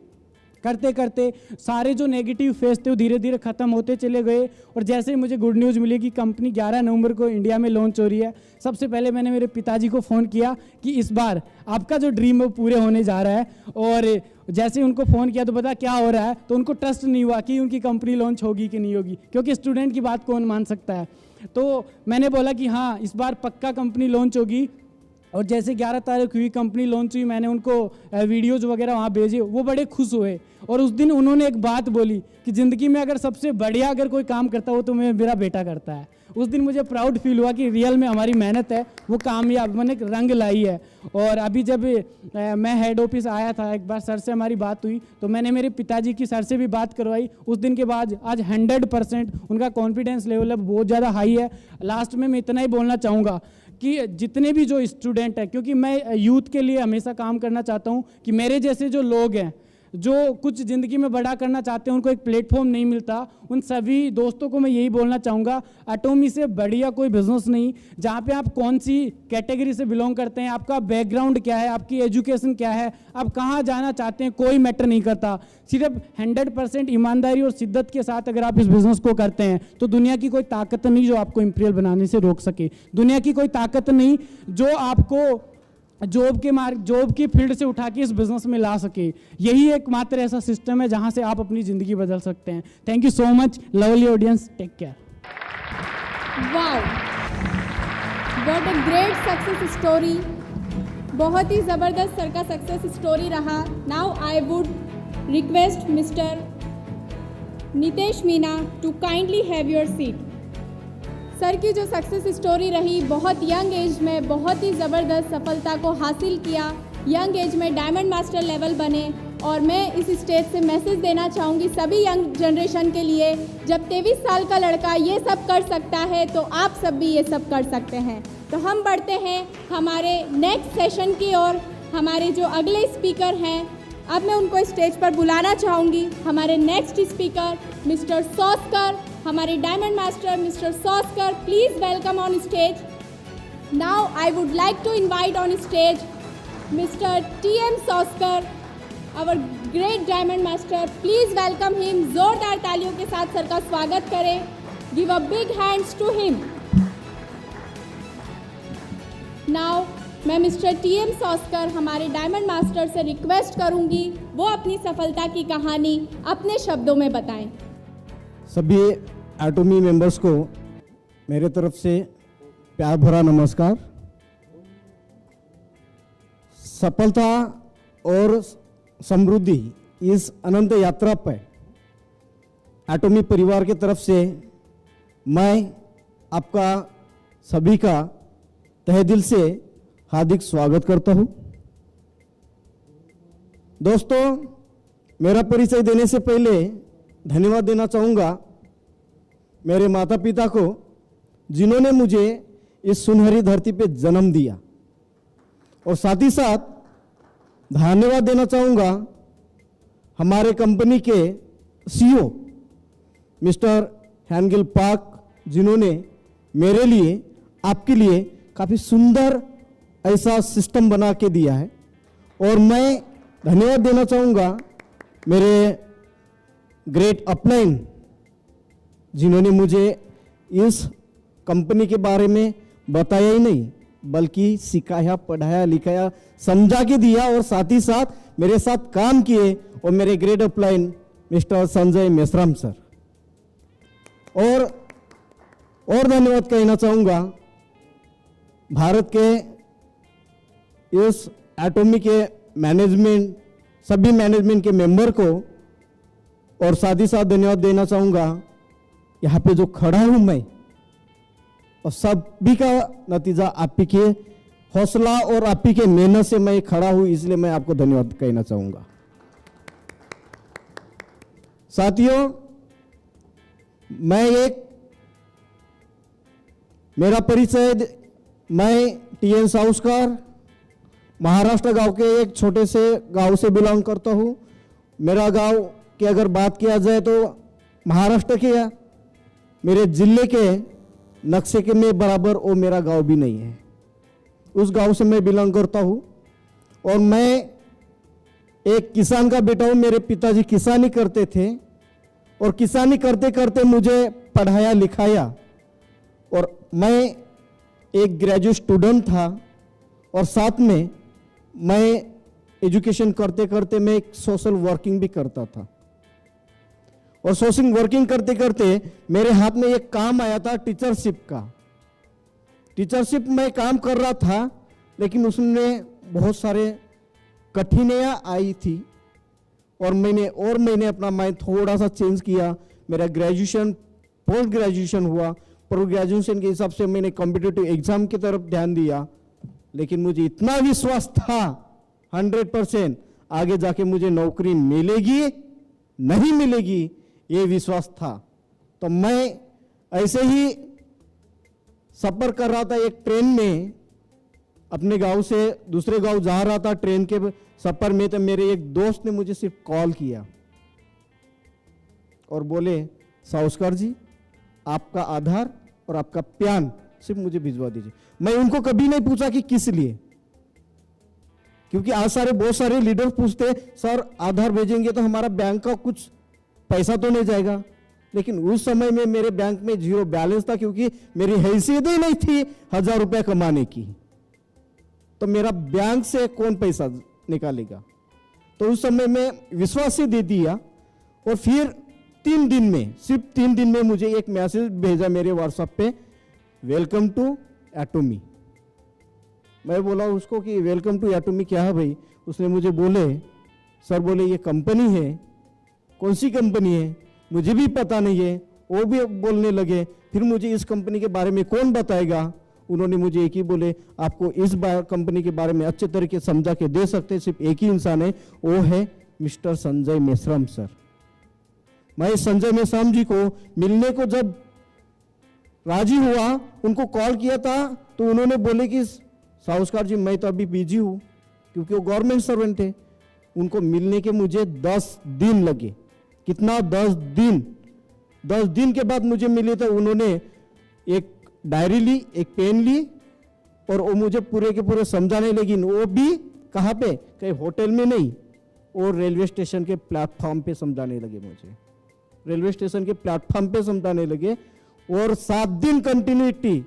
करते करते सारे जो नेगेटिव फेस थे वो धीरे धीरे ख़त्म होते चले गए। और जैसे ही मुझे गुड न्यूज़ मिली कि कंपनी 11 नवंबर को इंडिया में लॉन्च हो रही है, सबसे पहले मैंने मेरे पिताजी को फ़ोन किया कि इस बार आपका जो ड्रीम है वो पूरे होने जा रहा है। और जैसे ही उनको फ़ोन किया तो पता क्या हो रहा है, तो उनको ट्रस्ट नहीं हुआ कि उनकी कंपनी लॉन्च होगी कि नहीं होगी, क्योंकि स्टूडेंट की बात कौन मान सकता है। तो मैंने बोला कि हाँ इस बार पक्का कंपनी लॉन्च होगी। और जैसे 11 तारीख हुई कंपनी लॉन्च हुई, मैंने उनको वीडियोज़ वगैरह वहाँ भेजे, वो बड़े खुश हुए। और उस दिन उन्होंने एक बात बोली कि ज़िंदगी में अगर सबसे बढ़िया अगर कोई काम करता हो तो मेरा बेटा करता है। उस दिन मुझे प्राउड फील हुआ कि रियल में हमारी मेहनत है वो कामयाब मैंने रंग लाई है। और अभी जब मैं हेड ऑफिस आया था, एक बार सर से हमारी बात हुई तो मैंने मेरे पिताजी की सर से भी बात करवाई। उस दिन के बाद आज 100% उनका कॉन्फिडेंस लेवल बहुत ज़्यादा हाई है। लास्ट में मैं इतना ही बोलना चाहूँगा कि जितने भी जो स्टूडेंट हैं, क्योंकि मैं यूथ के लिए हमेशा काम करना चाहता हूँ कि मेरे जैसे जो लोग हैं जो कुछ ज़िंदगी में बड़ा करना चाहते हैं, उनको एक प्लेटफॉर्म नहीं मिलता, उन सभी दोस्तों को मैं यही बोलना चाहूँगा, एटॉमी से बढ़िया कोई बिजनेस नहीं। जहाँ पे आप कौन सी कैटेगरी से बिलोंग करते हैं, आपका बैकग्राउंड क्या है, आपकी एजुकेशन क्या है, आप कहाँ जाना चाहते हैं, कोई मैटर नहीं करता। सिर्फ 100% ईमानदारी और शिद्दत के साथ अगर आप इस बिज़नेस को करते हैं तो दुनिया की कोई ताकत नहीं जो आपको इंपीरियल बनाने से रोक सके। दुनिया की कोई ताकत नहीं जो आपको जॉब की फील्ड से उठा के इस बिजनेस में ला सके। यही एकमात्र ऐसा सिस्टम है जहां से आप अपनी ज़िंदगी बदल सकते हैं। Thank you so much lovely audience, take care. Wow, what a great success story. बहुत ही ज़बरदस्त सर का सक्सेस स्टोरी रहा। Now I would request mister Nitesh Meena to kindly have your seat. Sir की जो सक्सेस स्टोरी रही, बहुत यंग एज में बहुत ही ज़बरदस्त सफलता को हासिल किया, यंग एज में डायमंड मास्टर लेवल बने। और मैं इस स्टेज से मैसेज देना चाहूँगी सभी यंग जनरेशन के लिए, जब 23 साल का लड़का ये सब कर सकता है तो आप सब भी ये सब कर सकते हैं। तो हम बढ़ते हैं हमारे नेक्स्ट सेशन की ओर। हमारे जो अगले स्पीकर हैं, अब मैं उनको स्टेज पर बुलाना चाहूँगी। हमारे नेक्स्ट स्पीकर मिस्टर सॉस्कर, हमारे डायमंड मास्टर मिस्टर सॉस्कर, please welcome on stage. Now I would like to invite on stage mister TM सॉस्कर, our great diamond master. Please welcome him. जोरदार तालियों के साथ सर का स्वागत करें। Give a big hands to him. Now मैं मिस्टर TM सॉस्कर, हमारे डायमंड मास्टर से रिक्वेस्ट करूंगी वो अपनी सफलता की कहानी अपने शब्दों में बताएं। सभी एटॉमी मेंबर्स को मेरे तरफ से प्यार भरा नमस्कार। सफलता और समृद्धि इस अनंत यात्रा पर एटॉमी परिवार की तरफ से मैं आपका सभी का तहे दिल से हार्दिक स्वागत करता हूं। दोस्तों, मेरा परिचय देने से पहले धन्यवाद देना चाहूँगा मेरे माता पिता को, जिन्होंने मुझे इस सुनहरी धरती पे जन्म दिया। और साथ ही साथ धन्यवाद देना चाहूँगा हमारे कंपनी के CEO मिस्टर हैंगिल पाक, जिन्होंने मेरे लिए, आपके लिए काफ़ी सुंदर ऐसा सिस्टम बना के दिया है। और मैं धन्यवाद देना चाहूँगा मेरे ग्रेट अपलाइन, जिन्होंने मुझे इस कंपनी के बारे में बताया ही नहीं बल्कि सिखाया, पढ़ाया, लिखाया, समझा के दिया और साथ ही साथ मेरे साथ काम किए। और मेरे great upline mister Sanjay Meshram sir. और धन्यवाद कहना चाहूँगा भारत के इस एटॉमी के मैनेजमेंट, सभी मैनेजमेंट के मेंबर को। और साथ ही साथ धन्यवाद देना चाहूँगा यहाँ पे जो खड़ा हूँ मैं, और सभी का नतीजा आप ही के हौसला और आप ही के मेहनत से मैं खड़ा हूँ, इसलिए मैं आपको धन्यवाद कहना चाहूँगा। साथियों, मेरा परिचय, मैं TN सॉस्कर महाराष्ट्र गांव के एक छोटे से गांव से बिलोंग करता हूँ। मेरा गांव की अगर बात किया जाए तो महाराष्ट्र के या मेरे जिले के नक्शे के में बराबर वो मेरा गांव भी नहीं है। उस गांव से मैं बिलोंग करता हूँ। और मैं एक किसान का बेटा हूं। मेरे पिताजी किसानी करते थे और किसानी करते करते मुझे पढ़ाया लिखाया, और मैं एक ग्रेजुएट स्टूडेंट था, और साथ में मैं एजुकेशन करते करते मैं एक सोशल वर्किंग भी करता था। और सोशल वर्किंग करते करते मेरे हाथ में एक काम आया था टीचरशिप का। टीचरशिप में काम कर रहा था, लेकिन उसमें बहुत सारे कठिनाइयाँ आई थी, और मैंने अपना माइंड थोड़ा सा चेंज किया। मेरा ग्रेजुएशन पोस्ट ग्रेजुएशन हुआ, पोस्ट ग्रेजुएशन के हिसाब से मैंने कॉम्पिटिटिव एग्जाम की तरफ ध्यान दिया। लेकिन मुझे इतना विश्वास था 100% आगे जाके मुझे नौकरी मिलेगी नहीं मिलेगी, ये विश्वास था। तो मैं ऐसे ही सफर कर रहा था एक ट्रेन में, अपने गांव से दूसरे गांव जा रहा था ट्रेन के सफर में। तो मेरे एक दोस्त ने मुझे सिर्फ कॉल किया और बोले, साउस्कर जी आपका आधार और आपका पैन सिर्फ मुझे भिजवा दीजिए। मैं उनको कभी नहीं पूछा कि किस लिए, क्योंकि आज बहुत सारे लीडर पूछते सर आधार भेजेंगे तो हमारा बैंक का कुछ पैसा तो नहीं जाएगा। लेकिन उस समय में मेरे बैंक में 0 बैलेंस था, क्योंकि मेरी हैसियत ही नहीं थी 1000 रुपया कमाने की। तो मेरा बैंक से कौन पैसा निकालेगा। तो उस समय में विश्वास से दे दिया। और फिर 3 दिन में, सिर्फ 3 दिन में मुझे एक मैसेज भेजा मेरे व्हाट्सएप पे, वेलकम टू एटोमी। मैं बोला उसको कि वेलकम टू एटोमी क्या है भाई। उसने मुझे बोले, सर बोले ये कंपनी है। कौन सी कंपनी है मुझे भी पता नहीं है। वो भी बोलने लगे, फिर मुझे इस कंपनी के बारे में कौन बताएगा। उन्होंने मुझे एक ही बोले, आपको इस कंपनी के बारे में अच्छे तरीके से समझा के दे सकते सिर्फ एक ही इंसान है, वो है मिस्टर संजय मेश्राम सर। मैं संजय मेश्राम जी को मिलने को जब राजी हुआ, उनको कॉल किया था, तो उन्होंने बोले कि साउस्कर जी मैं तो अभी बिजी हूँ, क्योंकि वो गवर्नमेंट सर्वेंट थे। उनको मिलने के मुझे 10 दिन लगे। कितना? 10 दिन। 10 दिन के बाद मुझे मिले तो उन्होंने एक डायरी ली, एक पेन ली, और वो मुझे पूरे के पूरे समझाने लगी। वो भी कहाँ पे? कहीं होटल में नहीं, और रेलवे स्टेशन के प्लेटफॉर्म पे समझाने लगे मुझे। रेलवे स्टेशन के प्लेटफॉर्म पे समझाने लगे, और 7 दिन कंटिन्यूटी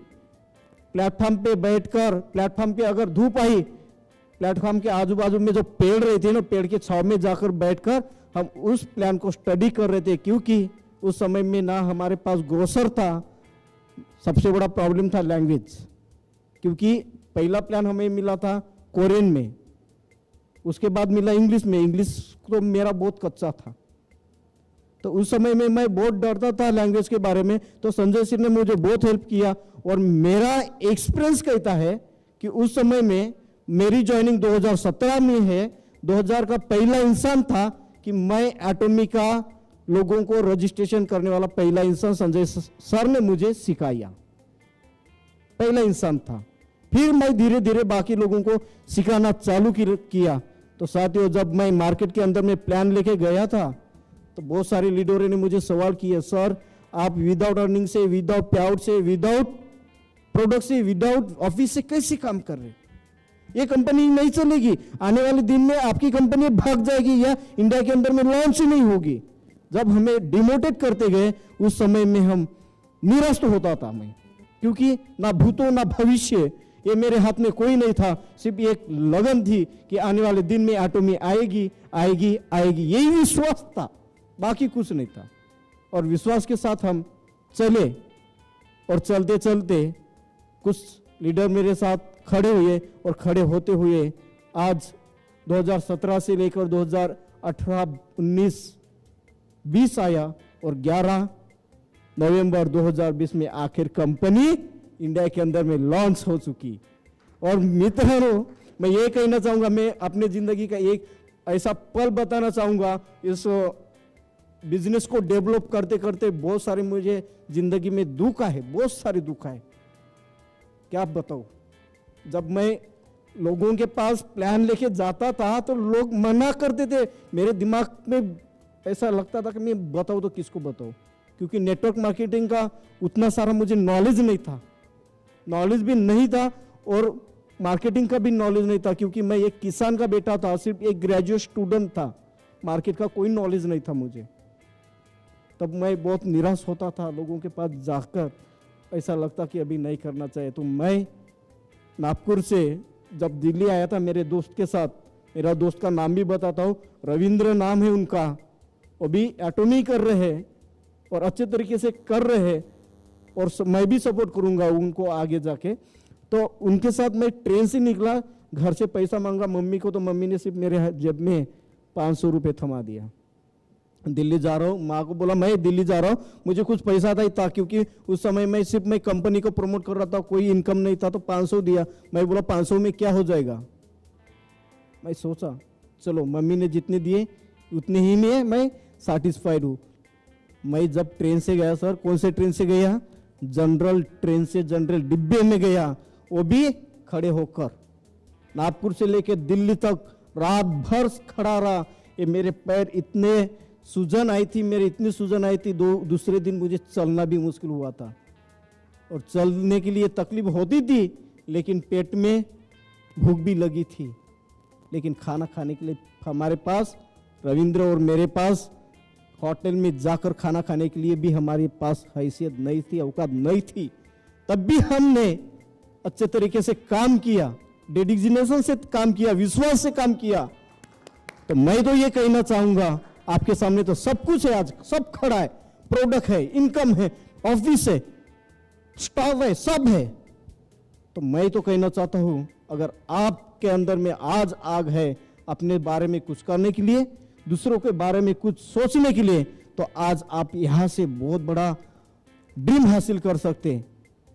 प्लेटफॉर्म पे बैठकर, प्लेटफॉर्म पे अगर धूप आई, प्लेटफॉर्म के आजू बाजू में जो पेड़ रहे थे ना, पेड़ के छाव में जाकर बैठकर हम उस प्लान को स्टडी कर रहे थे। क्योंकि उस समय में ना हमारे पास ग्रोसर था, सबसे बड़ा प्रॉब्लम था लैंग्वेज। क्योंकि पहला प्लान हमें मिला था कोरियन में, उसके बाद मिला इंग्लिश में। इंग्लिश तो मेरा बहुत कच्चा था, तो उस समय में मैं बहुत डरता था लैंग्वेज के बारे में। तो संजय सिंह ने मुझे बहुत हेल्प किया, और मेरा एक्सपीरियंस कहता है कि उस समय में मेरी ज्वाइनिंग 2017 में है। 2000 का पहला इंसान था कि मैं एटोमी का लोगों को रजिस्ट्रेशन करने वाला पहला इंसान संजय सर ने मुझे सिखाया, पहला इंसान था। फिर मैं धीरे धीरे बाकी लोगों को सिखाना चालू किया। तो साथियों, जब मैं मार्केट के अंदर में प्लान लेके गया था, तो बहुत सारे लीडरों ने मुझे सवाल किया, सर आप विदाउट अर्निंग से, विदाउट पे आउट से, विदाउट प्रोडक्ट से, विदाउट ऑफिस से कैसे काम कर रहे? ये कंपनी नहीं चलेगी, आने वाले दिन में आपकी कंपनी भाग जाएगी या इंडिया के अंदर में लॉन्च ही नहीं होगी। जब हमें डिमोटेड करते गए, उस समय में हम निराश तो होता था मैं, क्योंकि ना भूतो ना भविष्य, ये मेरे हाथ में कोई नहीं था। सिर्फ एक लगन थी कि आने वाले दिन में एटोमी आएगी आएगी आएगी, यही विश्वास था, बाकी कुछ नहीं था। और विश्वास के साथ हम चले, और चलते चलते कुछ लीडर मेरे साथ खड़े हुए, और खड़े होते हुए आज 2017 से लेकर 2018, 19, 20 आया, और 11 नवंबर 2020 में आखिर कंपनी इंडिया के अंदर में लॉन्च हो चुकी। और मित्रों, मैं ये कहना चाहूँगा, मैं अपनी जिंदगी का एक ऐसा पल बताना चाहूँगा। इस बिजनेस को डेवलप करते करते बहुत सारे मुझे जिंदगी में दुख आए, बहुत सारे दुख आए, क्या बताऊँ। जब मैं लोगों के पास प्लान लेके जाता था तो लोग मना करते थे। मेरे दिमाग में ऐसा लगता था कि मैं बताऊँ तो किसको बताऊँ, क्योंकि नेटवर्क मार्केटिंग का उतना सारा मुझे नॉलेज नहीं था, नॉलेज भी नहीं था। और मार्केटिंग का भी नॉलेज नहीं था, क्योंकि मैं एक किसान का बेटा था, सिर्फ एक ग्रेजुएट स्टूडेंट था, मार्केट का कोई नॉलेज नहीं था मुझे। तब मैं बहुत निराश होता था, लोगों के पास जाकर ऐसा लगता कि अभी नहीं करना चाहिए। तो मैं नागपुर से जब दिल्ली आया था मेरे दोस्त के साथ, मेरा दोस्त का नाम भी बताता हूँ, रविंद्र नाम है उनका, वो भी एटॉमी कर रहे हैं और अच्छे तरीके से कर रहे हैं, और मैं भी सपोर्ट करूंगा उनको आगे जाके। तो उनके साथ मैं ट्रेन से निकला, घर से पैसा मांगा मम्मी को, तो मम्मी ने सिर्फ मेरे जेब में 500 रुपये थमा दिया। दिल्ली जा रहा हूँ, माँ को बोला मैं दिल्ली जा रहा हूँ, मुझे कुछ पैसा था क्योंकि उस समय मैं सिर्फ मैं कंपनी को प्रमोट कर रहा था, कोई इनकम नहीं था, तो 500 दिया। मैं बोला 500 में क्या हो जाएगा। मैं सोचा चलो मम्मी ने जितने दिए उतने ही में मैं सैटिस्फाइड हूँ। मैं जब ट्रेन से गया सर, कौन से ट्रेन से गया, जनरल ट्रेन से, जनरल डिब्बे में गया, वो भी खड़े होकर, नागपुर से लेके दिल्ली तक रात भर खड़ा रहा। ये मेरे पैर इतने सूजन आई थी, मेरी इतनी सूजन आई थी, दूसरे दिन मुझे चलना भी मुश्किल हुआ था, और चलने के लिए तकलीफ होती थी, लेकिन पेट में भूख भी लगी थी। लेकिन खाना खाने के लिए हमारे पास, रविंद्र और मेरे पास होटल में जाकर खाना खाने के लिए भी हमारे पास हैसियत नहीं थी, औकात नहीं थी। तब भी हमने अच्छे तरीके से काम किया, डेडिकेशन से काम किया, विश्वास से काम किया। तो मैं तो ये कहना चाहूंगा, आपके सामने तो सब कुछ है, आज सब खड़ा है, प्रोडक्ट है, इनकम है, ऑफिस है, स्टाफ है, सब है। तो मैं तो कहना चाहता हूं, अगर आपके अंदर में आज आग है अपने बारे में कुछ करने के लिए, दूसरों के बारे में कुछ सोचने के लिए, तो आज आप यहां से बहुत बड़ा ड्रीम हासिल कर सकते हैं।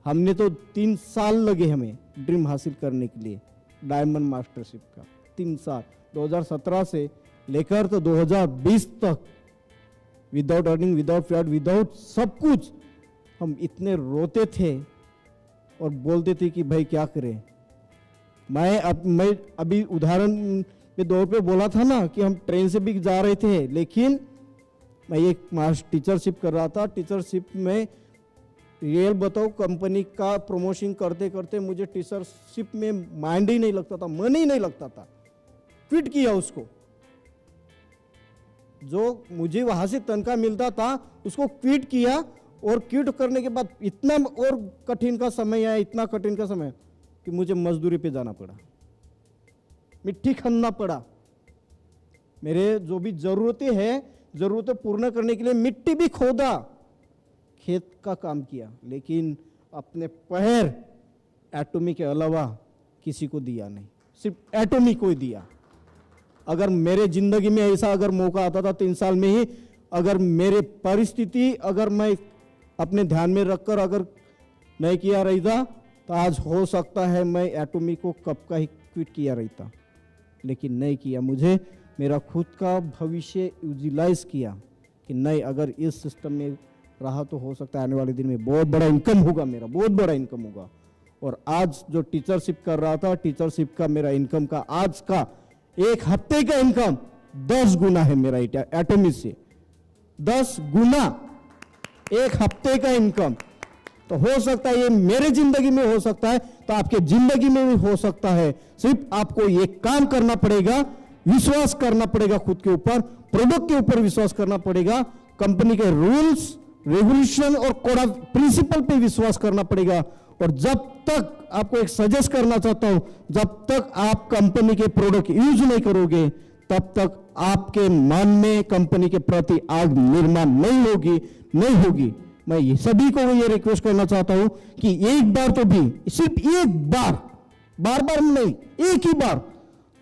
हमने तो 3 साल लगे हमें ड्रीम हासिल करने के लिए, डायमंड मास्टरशिप का 3 साल, 2017 से लेकर तो 2020 तक, without earning, without flood, without सब कुछ। हम इतने रोते थे और बोलते थे कि भाई क्या करें। मैं अभी उदाहरण के तौर पे बोला था ना कि हम ट्रेन से भी जा रहे थे, लेकिन मैं एक टीचरशिप कर रहा था। टीचरशिप में रियल बताओ, कंपनी का प्रमोशन करते करते मुझे टीचरशिप में माइंड ही नहीं लगता था, मन ही नहीं लगता था, क्विट किया उसको। जो मुझे वहां से तनख्वाह मिलता था उसको क्विट किया, और क्विट करने के बाद इतना और कठिन का समय आया, इतना कठिन का समय कि मुझे मजदूरी पे जाना पड़ा, मिट्टी खनना पड़ा। मेरे जो भी जरूरतें हैं, जरूरतें पूर्ण करने के लिए मिट्टी भी खोदा, खेत का काम किया, लेकिन अपने पैर एटॉमी के अलावा किसी को दिया नहीं, सिर्फ एटॉमी को ही दिया। अगर मेरे जिंदगी में ऐसा अगर मौका आता था 3 साल में ही, अगर मेरे परिस्थिति अगर मैं अपने ध्यान में रखकर अगर नहीं किया रहता, तो आज हो सकता है मैं एटॉमी को कब का ही क्विट किया रहता, लेकिन नहीं किया। मुझे मेरा खुद का भविष्य विजुअलाइज किया कि नहीं, अगर इस सिस्टम में रहा तो हो सकता है आने वाले दिन में बहुत बड़ा इनकम होगा, मेरा बहुत बड़ा इनकम होगा। और आज जो टीचरशिप कर रहा था, टीचरशिप का मेरा इनकम का आज का 1 हफ्ते का इनकम 10 गुना है मेरा एटॉमी से, 10 गुना 1 हफ्ते का इनकम। तो हो सकता है ये मेरे जिंदगी में हो सकता है, तो आपके जिंदगी में भी हो सकता है। सिर्फ आपको ये काम करना पड़ेगा, विश्वास करना पड़ेगा खुद के ऊपर, प्रोडक्ट के ऊपर विश्वास करना पड़ेगा, कंपनी के रूल्स रेगुलेशन और कोड ऑफ प्रिंसिपल पे विश्वास करना पड़ेगा। और जब तक आपको एक सजेस्ट करना चाहता हूं, जब तक आप कंपनी के प्रोडक्ट यूज नहीं करोगे, तब तक आपके मन में कंपनी के प्रति आग निर्माण नहीं होगी। मैं ये सभी को ये रिक्वेस्ट करना चाहता हूं कि एक बार तो भी, सिर्फ एक बार, बार बार नहीं, एक ही बार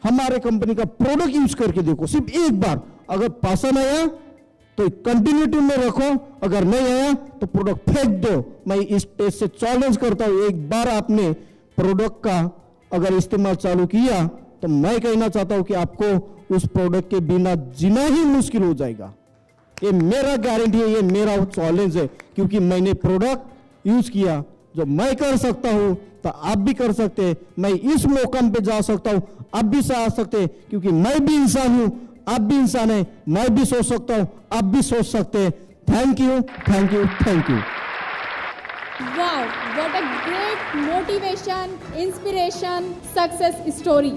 हमारे कंपनी का प्रोडक्ट यूज करके देखो, सिर्फ एक बार। अगर पसंद आया तो कंटिन्यूटी में रखो, अगर नहीं आया तो प्रोडक्ट फेंक दो। मैं इस टेस्ट से चैलेंज करता हूं, एक बार आपने प्रोडक्ट का अगर इस्तेमाल चालू किया, तो मैं कहना चाहता हूं कि आपको उस प्रोडक्ट के बिना जीना ही मुश्किल हो जाएगा। ये मेरा गारंटी है, ये मेरा चैलेंज है, क्योंकि मैंने प्रोडक्ट यूज किया। जो मैं कर सकता हूं तो आप भी कर सकते हैं। मैं इस मुकाम पे जा सकता हूं, आप भी आ सकते हैं, क्योंकि मैं भी इंसान हूं, आप भी इंसान है। मैं भी सोच सकता हूं, आप भी सोच सकते हैं। Thank you, thank you, thank you. Wow, what a great motivation, inspiration, success story.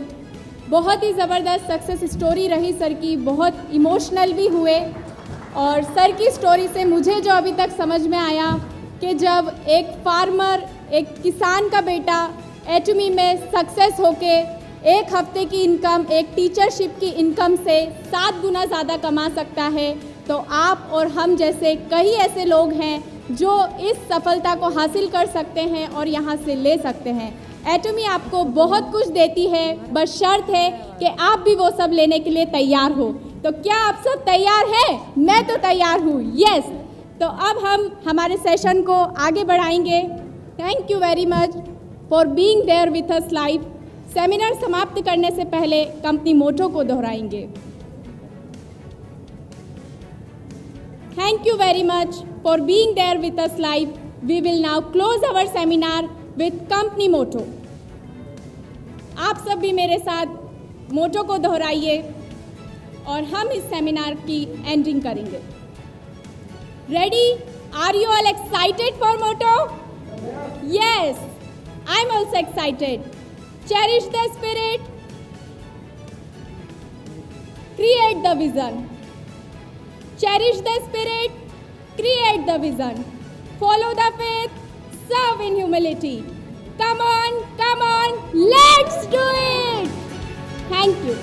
बहुत ही ज़बरदस्त सक्सेस स्टोरी रही सर की, बहुत इमोशनल भी हुए। और सर की स्टोरी से मुझे जो अभी तक समझ में आया कि जब एक फार्मर, एक किसान का बेटा एटमी में सक्सेस होके एक हफ्ते की इनकम एक टीचरशिप की इनकम से 7 गुना ज़्यादा कमा सकता है, तो आप और हम जैसे कई ऐसे लोग हैं जो इस सफलता को हासिल कर सकते हैं और यहाँ से ले सकते हैं। एटमी आपको बहुत कुछ देती है, बस शर्त है कि आप भी वो सब लेने के लिए तैयार हो। तो क्या आप सब तैयार हैं? मैं तो तैयार हूँ, यस। तो अब हम हमारे सेशन को आगे बढ़ाएंगे। Thank you very much for being there with us live. Seminar समाप्त करने से पहले कंपनी मोटो को दोहराएंगे। Thank you very much for being there with us live. We will now close our seminar with company motto. आप सब भी मेरे साथ मोटो को दोहराइए और हम इस सेमिनार की एंडिंग करेंगे। Ready? Are you all excited for motto? Yes, I'm also excited. Cherish the spirit. Create the vision. Cherish the spirit, create the vision, follow the faith, serve in humility. Come on, let's do it! Thank you.